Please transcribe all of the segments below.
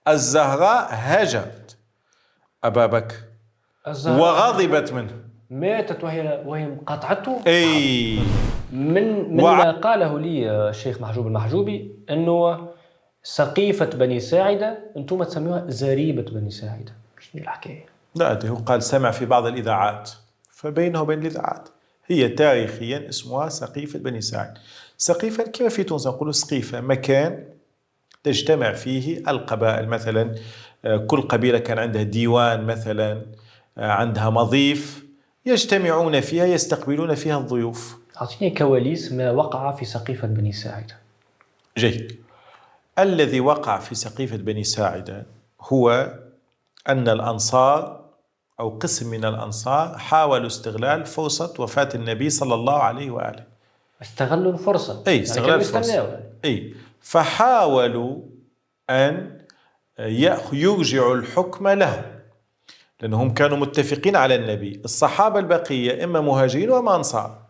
الزهراء هجرت أبا بكر وغضبت منه، ماتت وهي قطعته. أي من ما قاله لي الشيخ محجوب المحجوبي أنه سقيفة بني ساعدة أنتم تسميوها زريبة بني ساعدة. شنو الحكاية؟ لا، هو قال سمع في بعض الإذاعات، فبينه وبين الإذاعات هي تاريخيا اسمها سقيفة بني ساعد. سقيفة كما في تونس نقولوا سقيفة، مكان تجتمع فيه القبائل، مثلا كل قبيلة كان عندها ديوان، مثلا عندها مضيف يجتمعون فيها يستقبلون فيها الضيوف. أعطيني كواليس ما وقع في سقيفة بني ساعدة. جيد. الذي وقع في سقيفة بني ساعدة هو أن الأنصار أو قسم من الأنصار حاولوا استغلال فرصة وفاة النبي صلى الله عليه وآله. استغلوا الفرصة. أي استغلال الفرصة. أي فحاولوا أن يرجعوا الحكم له، لأنهم كانوا متفقين على النبي. الصحابة البقية إما مهاجرين وما أنصار.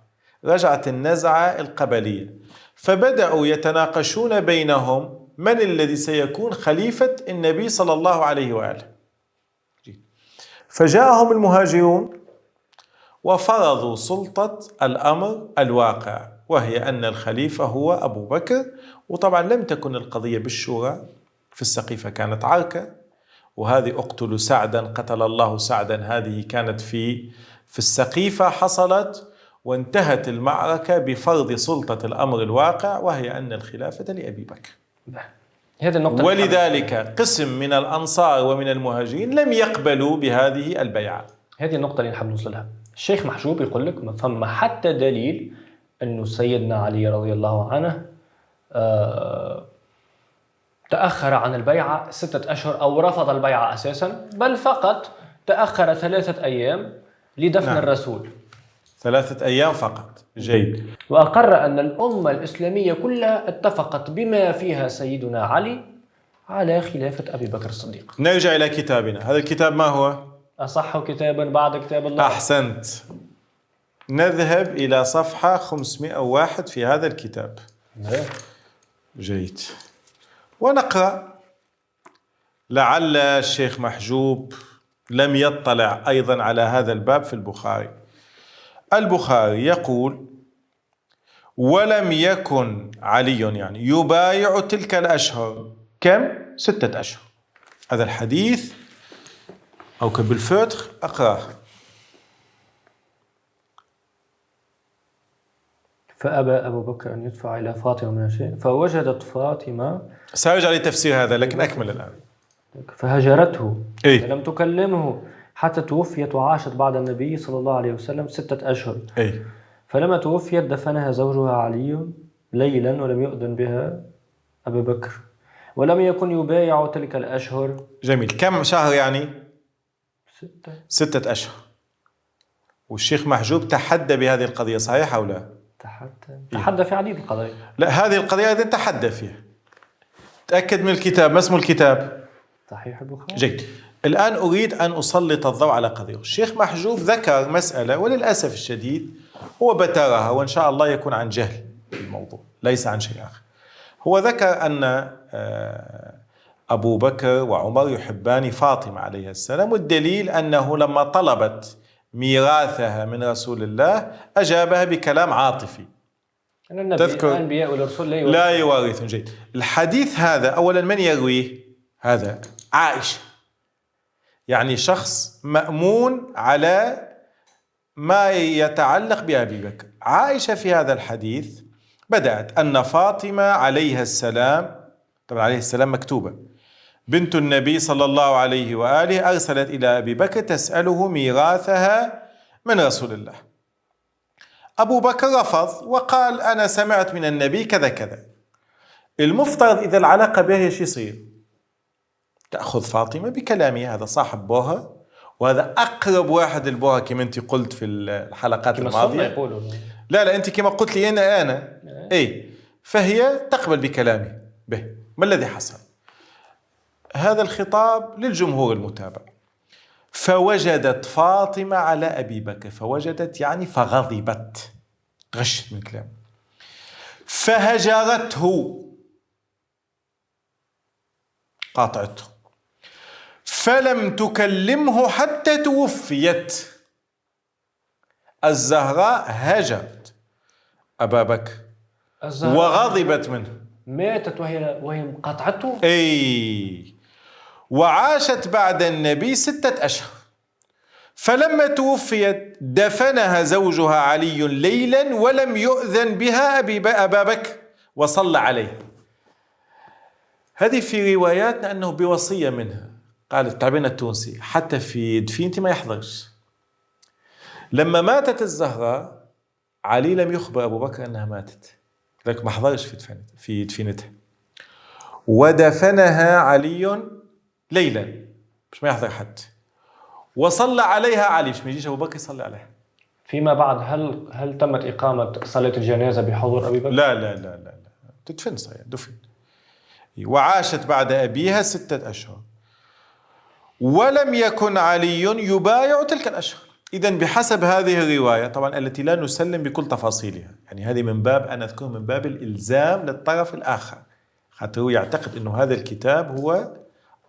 رجعت النزعة القبلية، فبدأوا يتناقشون بينهم من الذي سيكون خليفة النبي صلى الله عليه وآله. فجاءهم المهاجرون وفرضوا سلطة الأمر الواقع، وهي أن الخليفة هو أبو بكر. وطبعا لم تكن القضية بالشورى، في السقيفة كانت عركة، وهذه اقتلوا سعدا قتل الله سعدا هذه كانت في السقيفة حصلت، وانتهت المعركة بفرض سلطة الأمر الواقع، وهي أن الخلافة لأبي بكر. ولذلك قسم من الأنصار ومن المهاجرين لم يقبلوا بهذه البيعة. هذه النقطة اللي نحب نوصلها. الشيخ محجوب يقول لك ما فما حتى دليل أنه سيدنا علي رضي الله عنه تأخر عن البيعة 6 أشهر أو رفض البيعة أساسا، بل فقط تأخر 3 أيام لدفن الرسول. 3 أيام فقط. جيد. وأقر أن الأمة الإسلامية كلها اتفقت بما فيها سيدنا علي على خلافة أبي بكر الصديق. نرجع إلى كتابنا. هذا الكتاب ما هو؟ أصح كتابا بعد كتاب الله. أحسنت. نذهب إلى صفحة 501 في هذا الكتاب. جيد. ونقرأ، لعل الشيخ محجوب لم يطلع أيضا على هذا الباب في البخاري. البخاري يقول: ولم يكن علي يعني يبايع تلك الأشهر. كم؟ 6 أشهر. هذا الحديث أو بالفتح أقرأه. فأبى أبو بكر أن يدفع إلى فاطمة من شيء، فوجدت فاطمة. سأرجع لتفسير هذا لكن أكمل الآن. فهجرته فلم تكلمه حتى توفيت، وعاشت بعد النبي صلى الله عليه وسلم 6 أشهر. فلما توفيت دفنها زوجها علي ليلا، ولم يؤذن بها أبو بكر، ولم يكن يبايع تلك الأشهر. جميل. كم شهر يعني؟ 6 أشهر. والشيخ محجوب تحدى بهذه القضية، صحيح أو لا؟ تحدى في عديد القضايا. لا، هذه القضية أيضا تحدى فيها. تأكد من الكتاب. ما اسم الكتاب؟ صحيح البخاري. جيد. الآن أريد أن أسلط الضوء على قضية. الشيخ محجوب ذكر مسألة وللأسف الشديد هو بترها، وإن شاء الله يكون عن جهل في الموضوع ليس عن شيء آخر. هو ذكر أن أبو بكر وعمر يحبان فاطمة عليه السلام، والدليل أنه لما طلبت ميراثها من رسول الله أجابها بكلام عاطفي. تذكر الأنبياء والرسل لا يورثون. جيد. الحديث هذا أولا من يرويه؟ هذا عائشة، يعني شخص مأمون على ما يتعلق بأبي بكر. عائشة في هذا الحديث بدأت أن فاطمة عليها السلام، طبعا عليه السلام مكتوبة، بنت النبي صلى الله عليه وآله، أرسلت إلى أبي بكر تسأله ميراثها من رسول الله. أبو بكر رفض وقال: أنا سمعت من النبي كذا كذا. المفترض إذا العلاقة به شو يصير؟ تأخذ فاطمة بكلامها، هذا صاحب بوها وهذا أقرب واحد لبوها كما أنت قلت في الحلقات الماضية. لا أنت كما قلت لي أنا فهي تقبل بكلامه. به ما الذي حصل؟ هذا الخطاب للجمهور المتابع. فوجدت فاطمة على أبي بكر، فوجدت يعني فغضبت، غشت من كلامه، فهجرته، قاطعته، فلم تكلمه حتى توفيت. الزهراء هجرت أبا بكر وغضبت منه، ماتت وهي مقاطعته. أي، وعاشت بعد النبي 6 أشهر. فلما توفيت دفنها زوجها علي ليلا ولم يؤذن بها أبا بكر وصلى عليه. هذه في رواياتنا أنه بوصية منها، قال التعبير التونسي حتى في دفينتي ما يحضرش. لما ماتت الزهراء علي لم يخبر أبو بكر أنها ماتت، لذلك ما حضرش في دفينتها، ودفنها علي ليلا مش ما يحضر حد، وصلى عليها علي مش ما يجيش أبو بكر يصلي عليها. فيما بعد هل تمت إقامة صلاة الجنازة بحضور أبي بكر؟ لا لا لا لا, لا. تدفن صحيح دفن. وعاشت بعد أبيها 6 أشهر، ولم يكن علي يبايع تلك الأشهر. إذن بحسب هذه الرواية طبعا التي لا نسلم بكل تفاصيلها، يعني هذه من باب أنا أذكر من باب الإلزام للطرف الآخر، حتى هو يعتقد أنه هذا الكتاب هو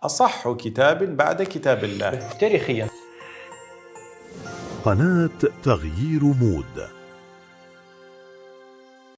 أصح كتاب بعد كتاب الله تاريخيا. قناة تغيير مود.